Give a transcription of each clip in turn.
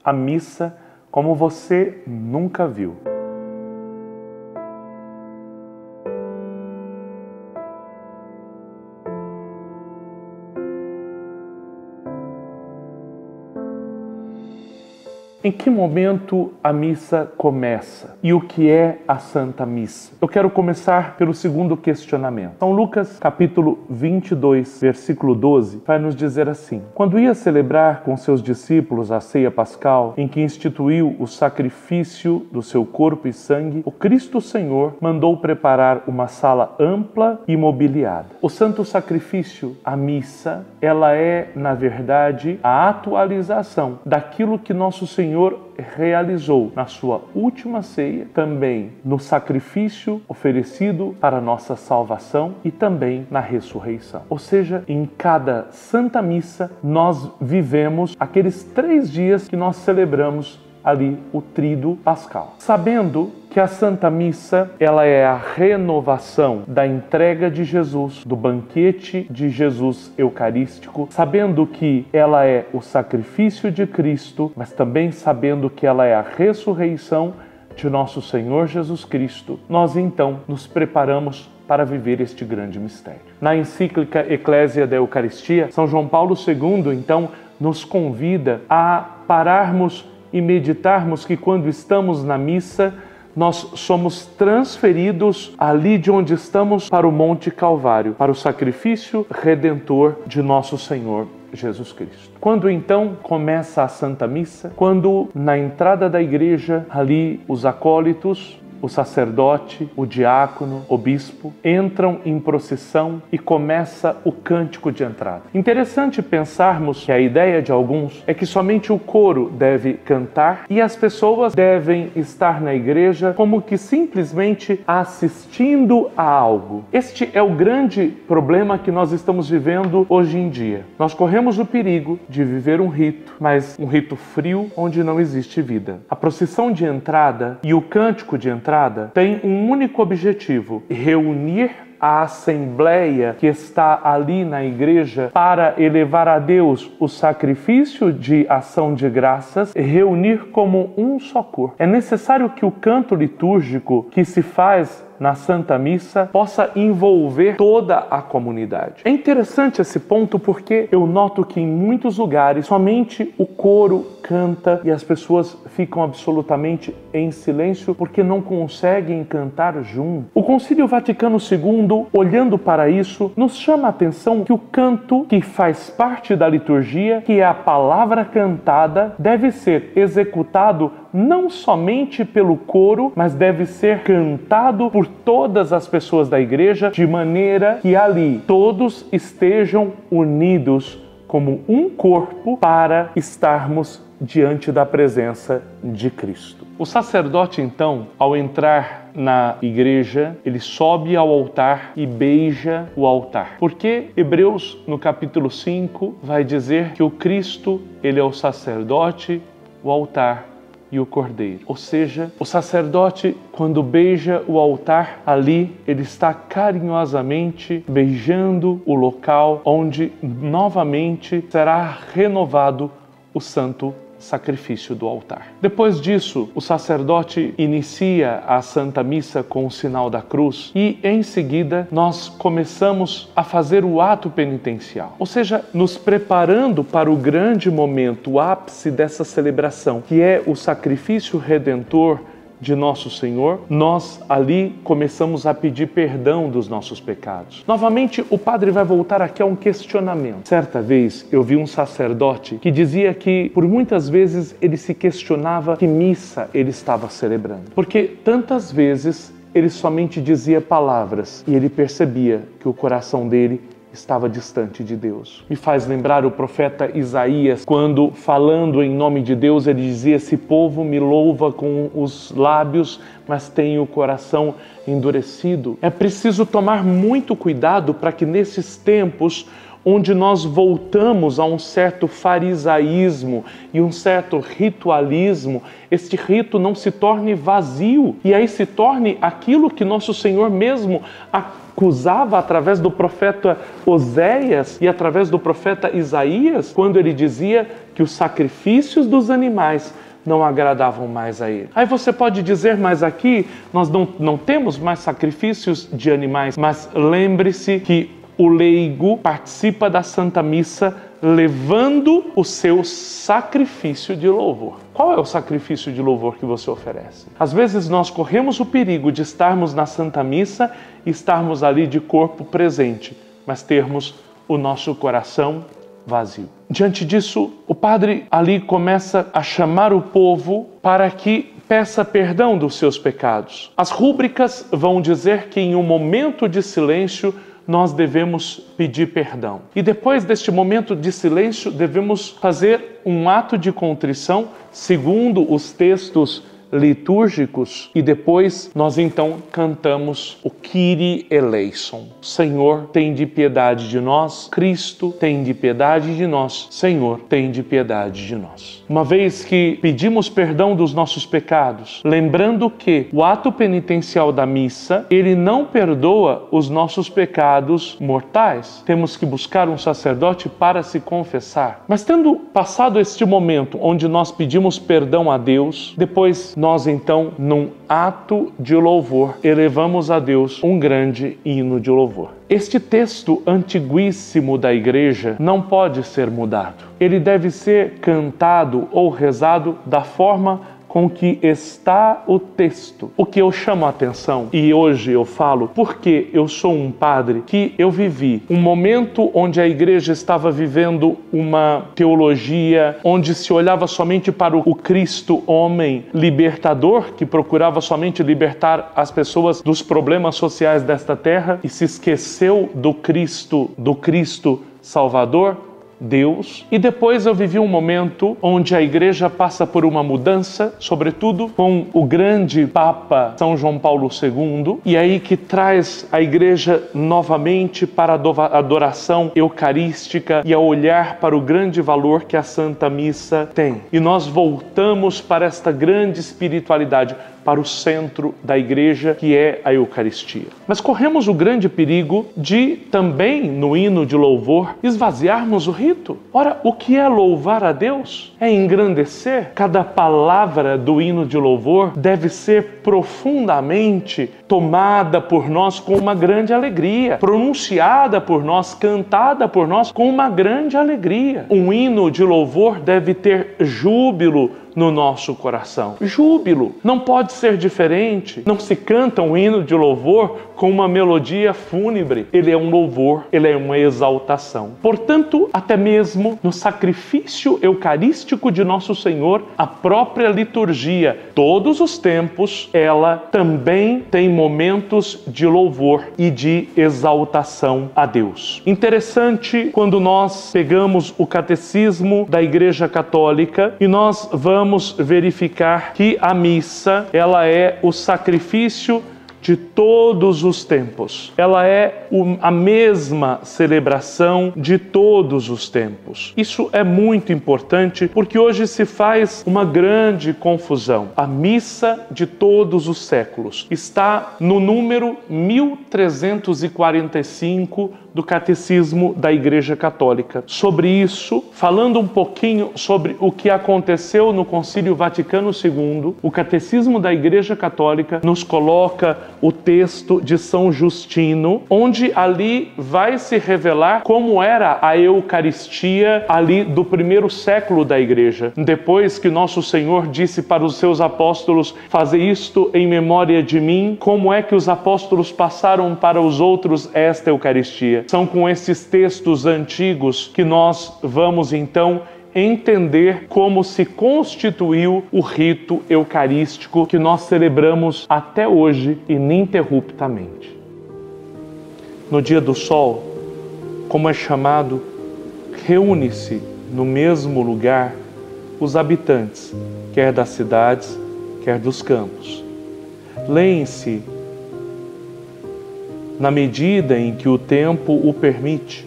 a missa como você nunca viu. Em que momento a missa começa? E o que é a Santa Missa? Eu quero começar pelo segundo questionamento. São Lucas, capítulo 22, versículo 12, vai nos dizer assim: quando ia celebrar com seus discípulos a ceia pascal, em que instituiu o sacrifício do seu corpo e sangue, o Cristo Senhor mandou preparar uma sala ampla e mobiliada. O santo sacrifício, a missa, ela é, na verdade, a atualização daquilo que nosso Senhor realizou na sua última ceia, também no sacrifício oferecido para nossa salvação e também na ressurreição. Ou seja, em cada Santa Missa nós vivemos aqueles 3 dias que nós celebramos ali o tríduo pascal. Sabendo que a Santa Missa, ela é a renovação da entrega de Jesus, do banquete de Jesus eucarístico, sabendo que ela é o sacrifício de Cristo, mas também sabendo que ela é a ressurreição de nosso Senhor Jesus Cristo, nós então nos preparamos para viver este grande mistério. Na encíclica Ecclesia da Eucaristia, São João Paulo II, então, nos convida a pararmos e meditarmos que quando estamos na missa, nós somos transferidos ali de onde estamos para o Monte Calvário, para o sacrifício redentor de nosso Senhor Jesus Cristo. Quando então começa a Santa Missa? Quando na entrada da igreja, ali os acólitos, o sacerdote, o diácono, o bispo, entram em procissão e começa o cântico de entrada. Interessante pensarmos que a ideia de alguns é que somente o coro deve cantar e as pessoas devem estar na igreja como que simplesmente assistindo a algo. Este é o grande problema que nós estamos vivendo hoje em dia. Nós corremos o perigo de viver um rito, mas um rito frio onde não existe vida. A procissão de entrada e o cântico de entrada tem um único objetivo: reunir a assembleia que está ali na igreja para elevar a Deus o sacrifício de ação de graças, reunir como um só corpo. É necessário que o canto litúrgico que se faz na Santa Missa possa envolver toda a comunidade. É interessante esse ponto porque eu noto que em muitos lugares somente o coro canta e as pessoas ficam absolutamente em silêncio porque não conseguem cantar junto. O Concílio Vaticano II, olhando para isso, nos chama a atenção que o canto que faz parte da liturgia, que é a palavra cantada, deve ser executado não somente pelo coro, mas deve ser cantado por todas as pessoas da igreja, de maneira que ali todos estejam unidos como um corpo para estarmos diante da presença de Cristo. O sacerdote, então, ao entrar na igreja, ele sobe ao altar e beija o altar. Porque Hebreus, no capítulo 5, vai dizer que o Cristo, ele é o sacerdote, o altar e o cordeiro. Ou seja, o sacerdote, quando beija o altar, ali ele está carinhosamente beijando o local onde novamente será renovado o santo sacrifício do altar. Depois disso, o sacerdote inicia a Santa Missa com o sinal da cruz e, em seguida, nós começamos a fazer o ato penitencial. Ou seja, nos preparando para o grande momento, o ápice dessa celebração, que é o sacrifício redentor de nosso Senhor, nós ali começamos a pedir perdão dos nossos pecados. Novamente, o padre vai voltar aqui a um questionamento. Certa vez, eu vi um sacerdote que dizia que, por muitas vezes, ele se questionava que missa ele estava celebrando. Porque tantas vezes ele somente dizia palavras e ele percebia que o coração dele estava distante de Deus. Me faz lembrar o profeta Isaías, quando, falando em nome de Deus, ele dizia: esse povo me louva com os lábios, mas tem o coração endurecido. É preciso tomar muito cuidado para que nesses tempos onde nós voltamos a um certo farisaísmo e um certo ritualismo, este rito não se torne vazio e aí se torne aquilo que nosso Senhor mesmo acusava através do profeta Oséias e através do profeta Isaías, quando ele dizia que os sacrifícios dos animais não agradavam mais a ele. Aí você pode dizer, mas aqui nós não temos mais sacrifícios de animais, mas lembre-se que o leigo participa da Santa Missa levando o seu sacrifício de louvor. Qual é o sacrifício de louvor que você oferece? Às vezes nós corremos o perigo de estarmos na Santa Missa e estarmos ali de corpo presente, mas termos o nosso coração vazio. Diante disso, o padre ali começa a chamar o povo para que peça perdão dos seus pecados. As rúbricas vão dizer que em um momento de silêncio nós devemos pedir perdão. E depois deste momento de silêncio, devemos fazer um ato de contrição segundo os textos litúrgicos e depois nós então cantamos o Kyrie eleison. Senhor, tende piedade de nós. Cristo, tende piedade de nós. Senhor, tende piedade de nós. Uma vez que pedimos perdão dos nossos pecados, lembrando que o ato penitencial da missa, ele não perdoa os nossos pecados mortais. Temos que buscar um sacerdote para se confessar. Mas tendo passado este momento onde nós pedimos perdão a Deus, depois nós então, num ato de louvor, elevamos a Deus um grande hino de louvor. Este texto antiguíssimo da Igreja não pode ser mudado. Ele deve ser cantado ou rezado da forma com que está o texto. O que eu chamo a atenção, e hoje eu falo porque eu sou um padre, que eu vivi um momento onde a igreja estava vivendo uma teologia onde se olhava somente para o Cristo homem libertador, que procurava somente libertar as pessoas dos problemas sociais desta terra e se esqueceu do Cristo Salvador, Deus. E depois eu vivi um momento onde a igreja passa por uma mudança, sobretudo com o grande Papa São João Paulo II, e aí que traz a igreja novamente para a adoração eucarística e a olhar para o grande valor que a Santa Missa tem. E nós voltamos para esta grande espiritualidade, para o centro da igreja, que é a Eucaristia. Mas corremos o grande perigo de também, no hino de louvor, esvaziarmos o rito. Ora, o que é louvar a Deus? É engrandecer. Cada palavra do hino de louvor deve ser profundamente tomada por nós com uma grande alegria, pronunciada por nós, cantada por nós com uma grande alegria. Um hino de louvor deve ter júbilo no nosso coração. Júbilo. Não pode ser diferente. Não se canta um hino de louvor com uma melodia fúnebre. Ele é um louvor, ele é uma exaltação. Portanto, até mesmo no sacrifício eucarístico de nosso Senhor, a própria liturgia, todos os tempos, ela também tem momentos de louvor e de exaltação a Deus. Interessante quando nós pegamos o catecismo da Igreja Católica e nós vamos verificar que a missa, ela é o sacrifício de todos os tempos. Ela é a mesma celebração de todos os tempos. Isso é muito importante porque hoje se faz uma grande confusão. A missa de todos os séculos está no número 1345 do Catecismo da Igreja Católica. Sobre isso, falando um pouquinho sobre o que aconteceu no Concílio Vaticano II, o Catecismo da Igreja Católica nos coloca o texto de São Justino, onde ali vai se revelar como era a Eucaristia ali do primeiro século da Igreja. Depois que nosso Senhor disse para os seus apóstolos, fazer isto em memória de mim, como é que os apóstolos passaram para os outros esta Eucaristia? São com esses textos antigos que nós vamos então entender como se constituiu o rito eucarístico que nós celebramos até hoje ininterruptamente. No dia do sol, como é chamado, reúne-se no mesmo lugar os habitantes, quer das cidades, quer dos campos. Leem-se na medida em que o tempo o permite,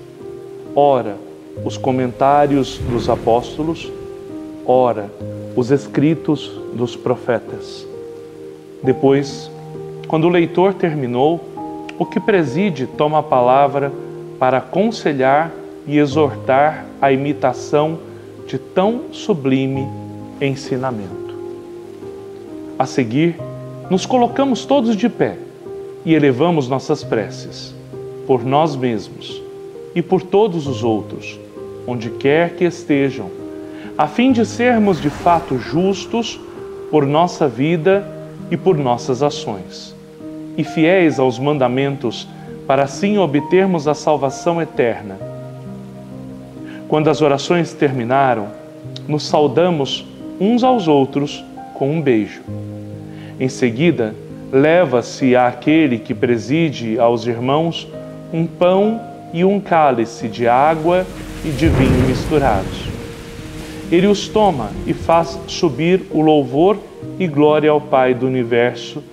ora, os comentários dos apóstolos, ora, os escritos dos profetas. Depois, quando o leitor terminou, o que preside toma a palavra para aconselhar e exortar a imitação de tão sublime ensinamento. A seguir, nos colocamos todos de pé e elevamos nossas preces, por nós mesmos e por todos os outros, onde quer que estejam, a fim de sermos de fato justos por nossa vida e por nossas ações, e fiéis aos mandamentos, para assim obtermos a salvação eterna. Quando as orações terminaram, nos saudamos uns aos outros com um beijo. Em seguida, leva-se àquele que preside aos irmãos um pão e um cálice de água e de vinho misturados. Ele os toma e faz subir o louvor e glória ao Pai do Universo,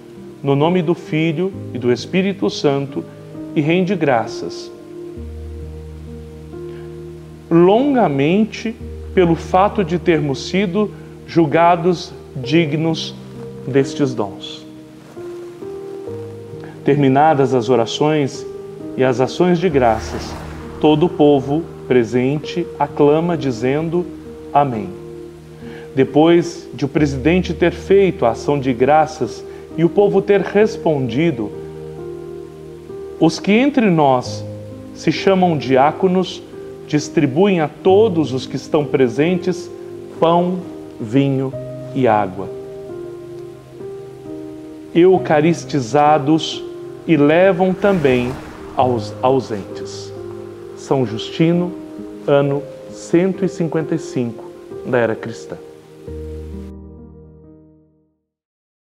no nome do Filho e do Espírito Santo, e rende graças longamente pelo fato de termos sido julgados dignos destes dons. Terminadas as orações e as ações de graças, todo o povo presente aclama dizendo amém. Depois de o presidente ter feito a ação de graças e o povo ter respondido, os que entre nós se chamam diáconos distribuem a todos os que estão presentes pão, vinho e água. Eucaristizados, e levam também aos ausentes. São Justino, ano 155 da Era Cristã.